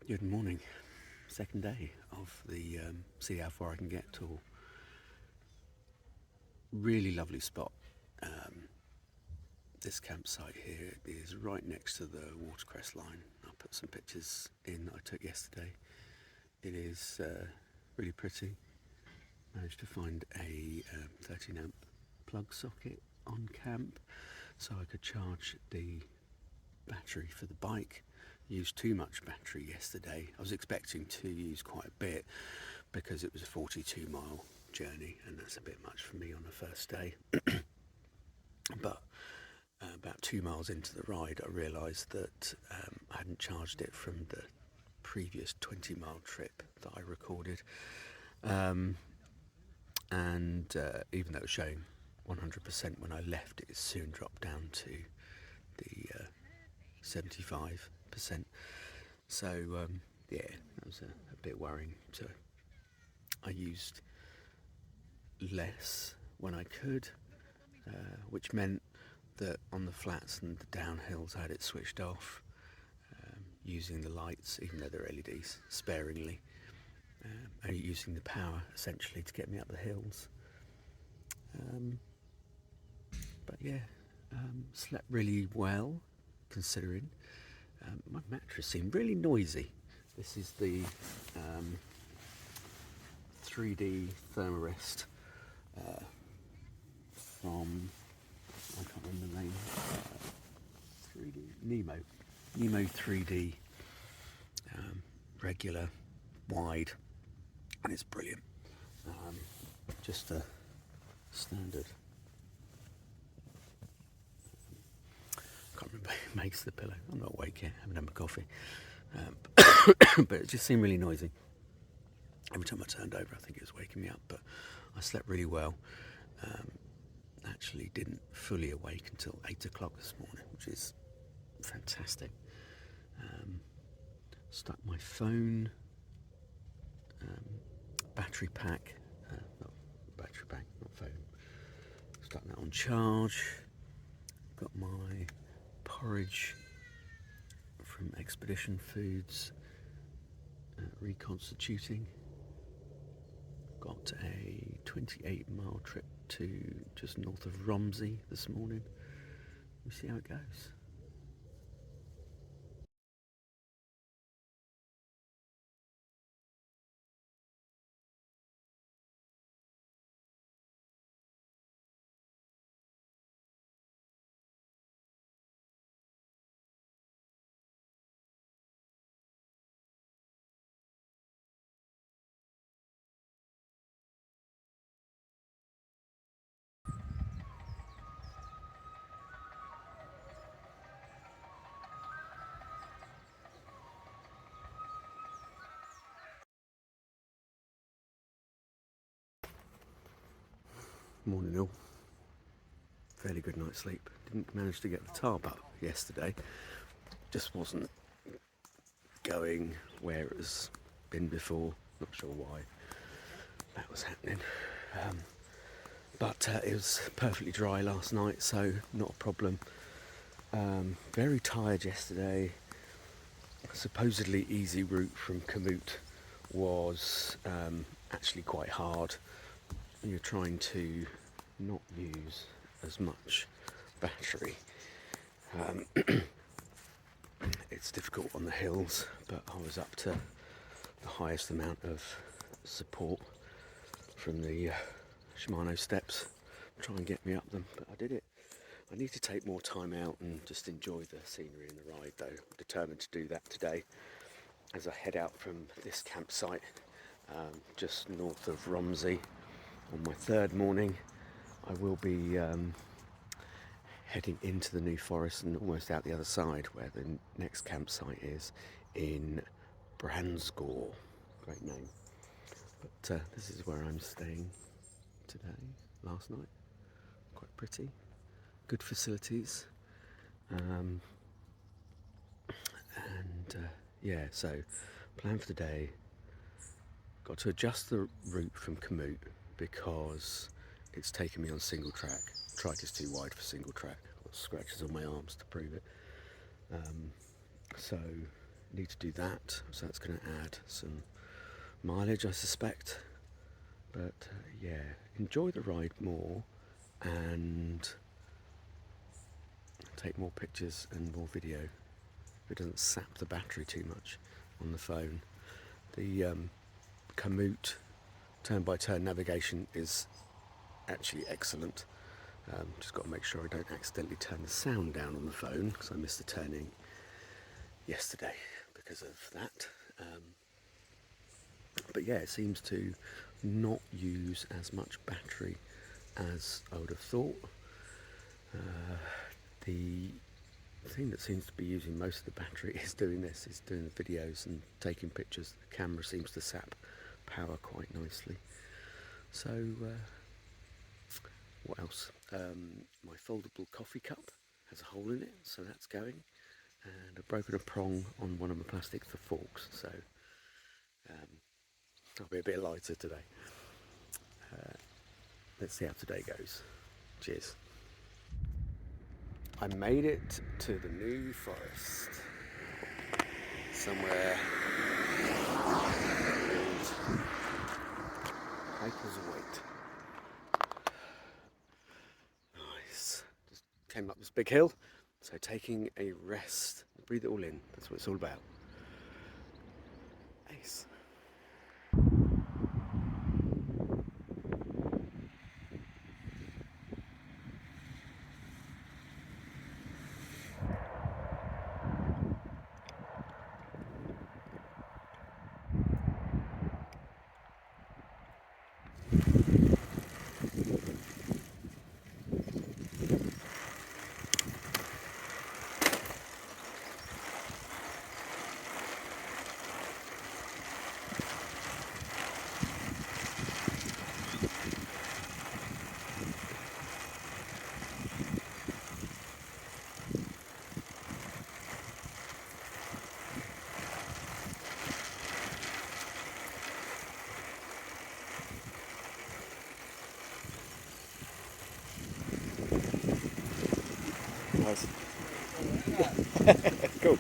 Good morning. Second day of the see how far I can get tour. Really lovely spot. This campsite here is right next to the watercress line. I'll put some pictures in that I took yesterday. It is really pretty. Managed to find a 13 amp plug socket on camp so I could charge the battery for the bike. Used too much battery yesterday. I was expecting to use quite a bit because it was a 42-mile journey, and that's a bit much for me on the first day. But about 2 miles into the ride, I realised that I hadn't charged it from the previous 20-mile trip that I recorded. And even though it was showing 100% when I left, it soon dropped down to the 75%. So yeah, that was a bit worrying. So I used less when I could, which meant that on the flats and the downhills I had it switched off, using the lights, even though they're LEDs, sparingly, only using the power essentially to get me up the hills. But yeah, slept really well considering. My mattress seemed really noisy. This is the 3D Thermarest from, I can't remember the name, 3D Nemo 3D, regular, wide, and it's brilliant. Just a standard. I can't remember who makes the pillow. I'm not awake yet. I haven't had my coffee. But it just seemed really noisy. Every time I turned over, I think it was waking me up. But I slept really well. Actually didn't fully awake until 8 o'clock this morning, which is fantastic. Stuck my phone, battery pack, not phone. Stuck that on charge. Got my porridge from Expedition Foods, reconstituting. Got a 28-mile trip to just north of Romsey this morning. We'll see how it goes. Morning all. Fairly good night's sleep. Didn't manage to get the tarp up yesterday. Just wasn't going where it has been before. Not sure why that was happening. But it was perfectly dry last night, so not a problem. Very tired yesterday. Supposedly easy route from Komoot was actually quite hard. You're trying to not use as much battery. It's difficult on the hills, but I was up to the highest amount of support from the Shimano steps, try and get me up them, but I did it. I need to take more time out and just enjoy the scenery and the ride though. I'm determined to do that today as I head out from this campsite just north of Romsey. On my third morning I will be heading into the New Forest and almost out the other side where the next campsite is in Bransgore. Great name. But this is where I'm staying today, last night. Quite pretty, good facilities. Yeah, so plan for the day. Got to adjust the route from Komoot because it's taken me on single track. Trike is too wide for single track. I've got scratches on my arms to prove it. So need to do that, so that's going to add some mileage, I suspect. But yeah, enjoy the ride more and take more pictures and more video. It doesn't sap the battery too much on the phone. The Komoot turn-by-turn navigation is actually excellent. Just got to make sure I don't accidentally turn the sound down on the phone, because I missed the turning yesterday because of that. But yeah, it seems to not use as much battery as I would have thought. The thing that seems to be using most of the battery is doing the videos and taking pictures. The camera seems to sap power quite nicely. So what else? My foldable coffee cup has a hole in it, so that's going. And I've broken a prong on one of my plastics for forks, so I'll be a bit lighter today. Let's see how today goes. Cheers. I made it to the New Forest. Somewhere called Hyper's Weight. Nice. Just came up this big hill, so taking a rest. Breathe it all in. That's what it's all about. Nice. Nice. Cool.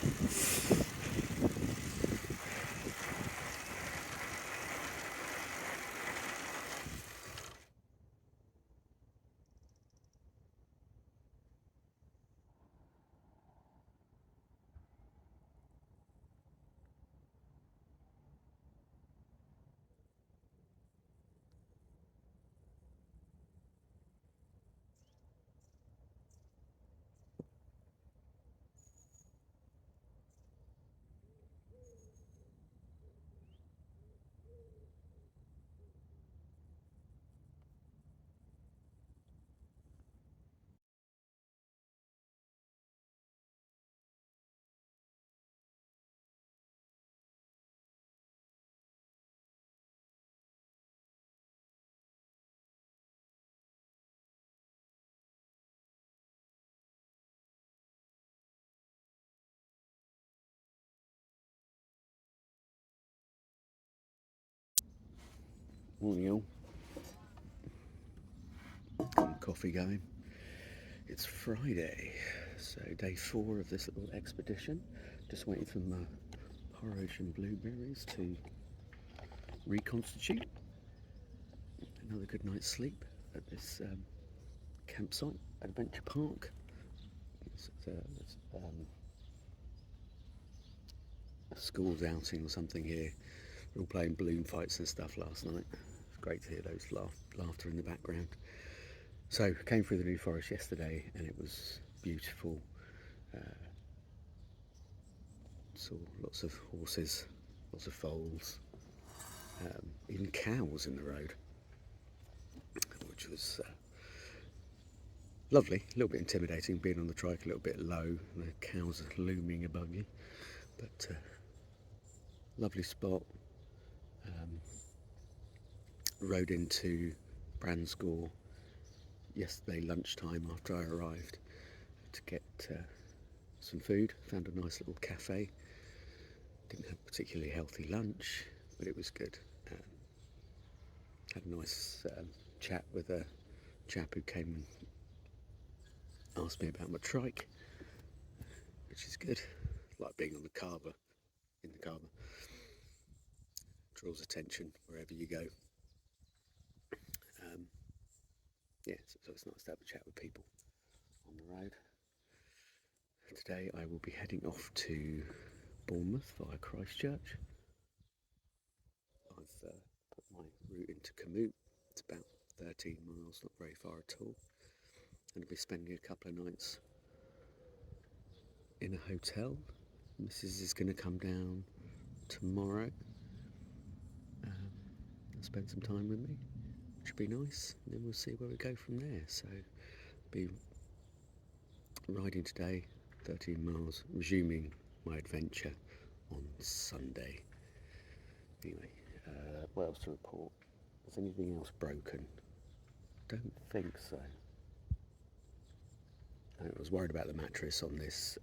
Morning all. Got coffee going. It's Friday, so day 4 of this little expedition. Just waiting for my porridge and blueberries to reconstitute. Another good night's sleep at this campsite, adventure park. It's a school's outing or something here. We're all playing balloon fights and stuff last night. It's great to hear those laughter in the background. So came through the New Forest yesterday and it was beautiful. Saw lots of horses, lots of foals, even cows in the road, which was lovely. A little bit intimidating being on the trike, a little bit low, and the cows are looming above you. But lovely spot. Rode into Branscore yesterday lunchtime after I arrived to get some food. Found a nice little cafe. Didn't have a particularly healthy lunch, but it was good. Had a nice chat with a chap who came and asked me about my trike, which is good. Like being on the carver in the car. Draws attention wherever you go. Yeah, so it's nice to have a chat with people on the road. Today I will be heading off to Bournemouth via Christchurch. I've put my route into Commute. It's about 13 miles, not very far at all. And I'll be spending a couple of nights in a hotel. Mrs. is going to come down tomorrow and spend some time with me, which will be nice. And then we'll see where we go from there. So, be riding today, 13 miles, resuming my adventure on Sunday. Anyway, what else to report? Is anything else broken? Don't think so. I was worried about the mattress on this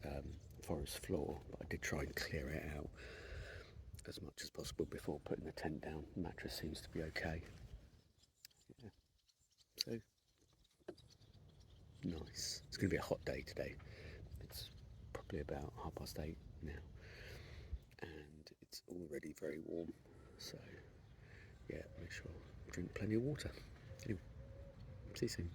forest floor, but I did try and clear it out as much as possible before putting the tent down. The mattress seems to be okay. Yeah. So, nice. It's going to be a hot day today. It's probably about 8:30 now, and it's already very warm. So, yeah, make sure I drink plenty of water. Anyway, see you soon.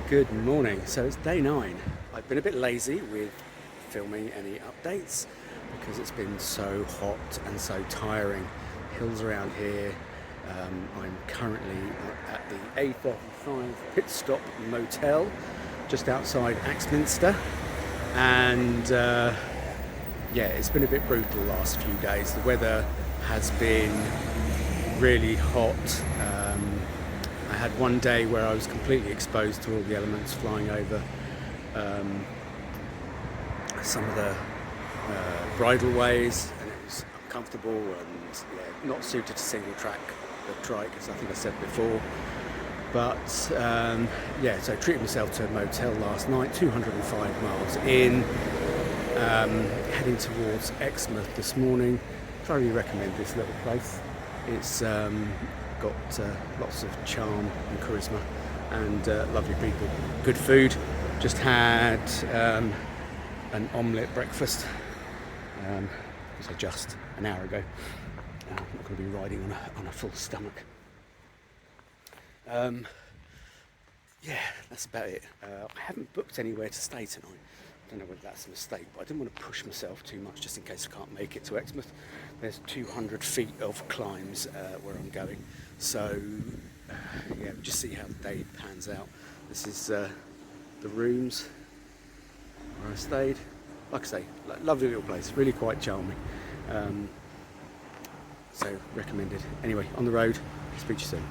Good morning. So it's day 9. I've been a bit lazy with filming any updates because it's been so hot and so tiring. Hills around here. I'm currently at the A35 pit stop motel just outside Axminster, and yeah, it's been a bit brutal the last few days. The weather has been really hot. I had one day where I was completely exposed to all the elements flying over some of the bridleways, and it was uncomfortable and not suited to single track the Trike, as I think I said before. But yeah, so I treated myself to a motel last night, 205 miles in, heading towards Exmouth this morning. Thoroughly recommend this little place. It's got lots of charm and charisma and lovely people. Good food. Just had an omelette breakfast, so just an hour ago. I'm not going to be riding on a full stomach. Yeah, that's about it. I haven't booked anywhere to stay tonight. don't know whether that's a mistake, but I didn't want to push myself too much just in case I can't make it to Exmouth. There's 200 feet of climbs where I'm going, so yeah, we'll just see how the day pans out. This is the rooms where I stayed. Like I say, lovely little place, really quite charming. So recommended. Anyway, on the road, speak to you soon.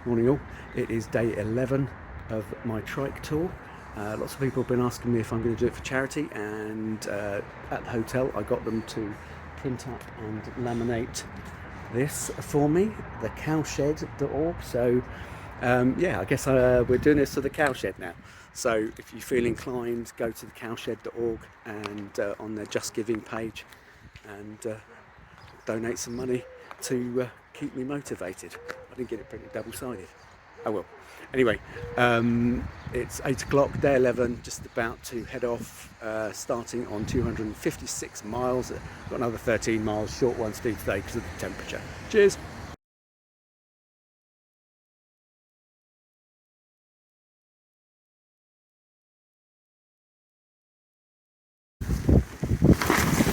Morning all, it is day 11 of my trike tour. Lots of people have been asking me if I'm going to do it for charity, and at the hotel I got them to print up and laminate this for me, the cowshed.org. So yeah, I guess we're doing this for the cowshed now. So if you feel inclined, go to the cowshed.org and on their Just Giving page and donate some money to keep me motivated. I didn't get it printed double-sided. I will. Anyway, it's 8 o'clock, day 11, just about to head off, starting on 256 miles. Got another 13 miles, short one to do today because of the temperature. Cheers.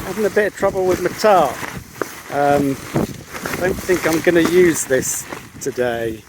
Having a bit of trouble with my tarp. Don't think I'm going to use this today.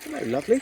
Hello, lovely.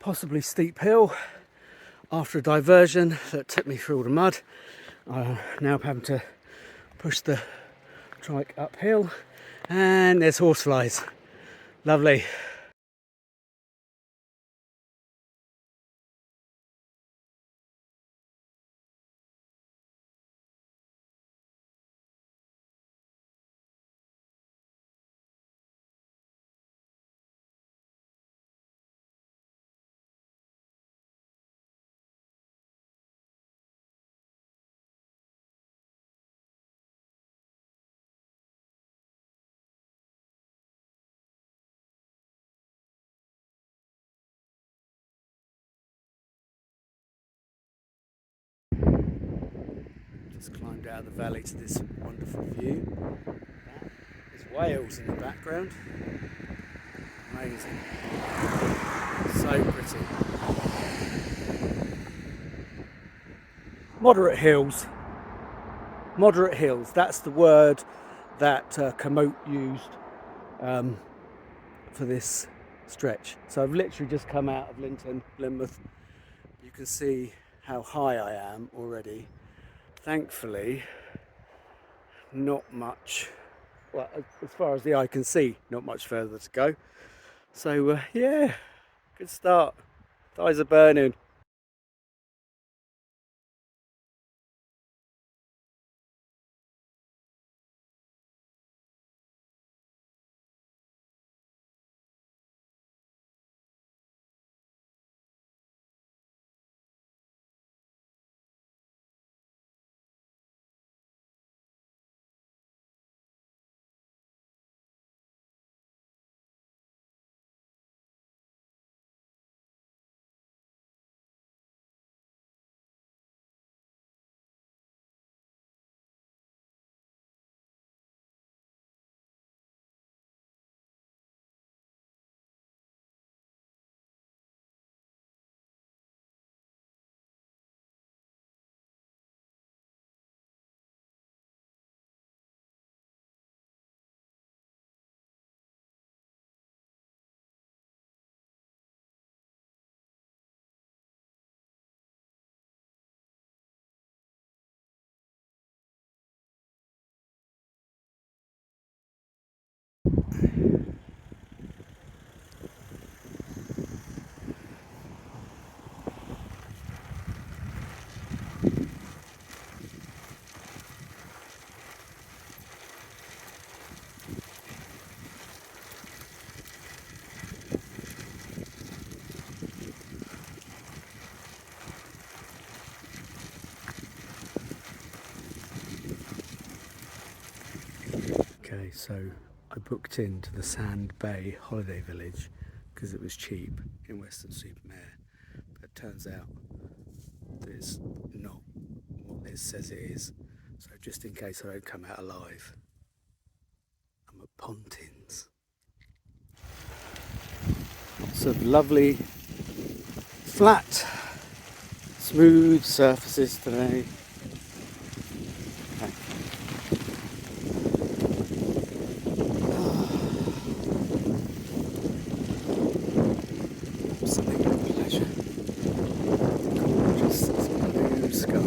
Possibly steep hill after a diversion that took me through all the mud. Now I'm having to push the trike uphill, and there's horseflies. Lovely. Just climbed out of the valley to this wonderful view. There's whales in the background. Amazing. So pretty. Moderate hills. Moderate hills. That's the word that Komoot used for this stretch. So I've literally just come out of Linton, Plymouth. You can see how high I am already. Thankfully, not much, well, as far as the eye can see, not much further to go. So yeah, good start. Thighs are burning. Okay, so I booked into the Sand Bay Holiday Village because it was cheap in Weston-super-Mare, but it turns out that it's not what it says it is. So just in case I don't come out alive, I'm at Pontins. Lots of lovely, flat, smooth surfaces today. Absolutely a pleasure. Gorgeous blue sky.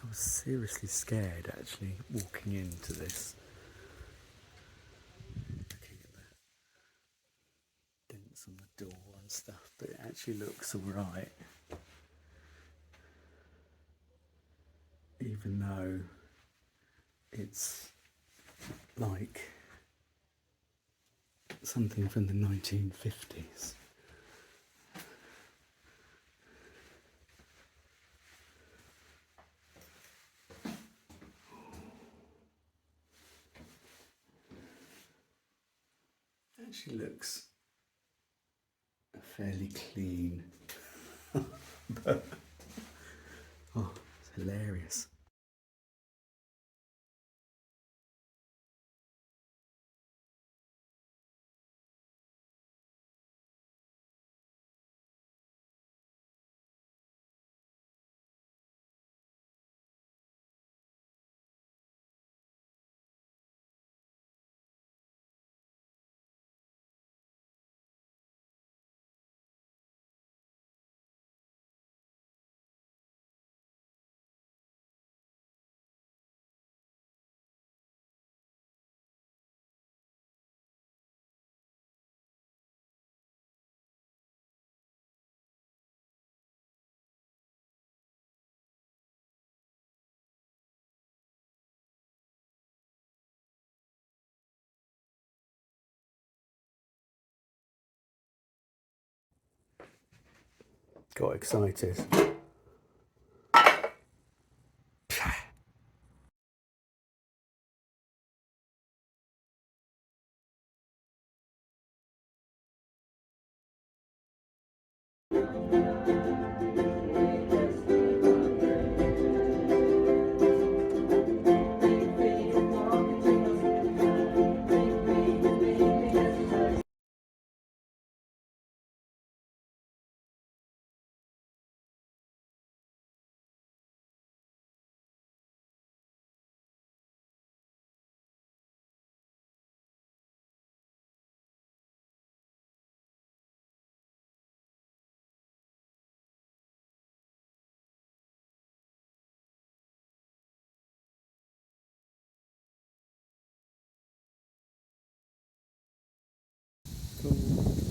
I was seriously scared actually walking into this. Looking at the dents on the door and stuff, but it actually looks alright. Even though it's like something from the 1950s. It actually looks fairly clean, but oh, it's hilarious. Got excited. Cool.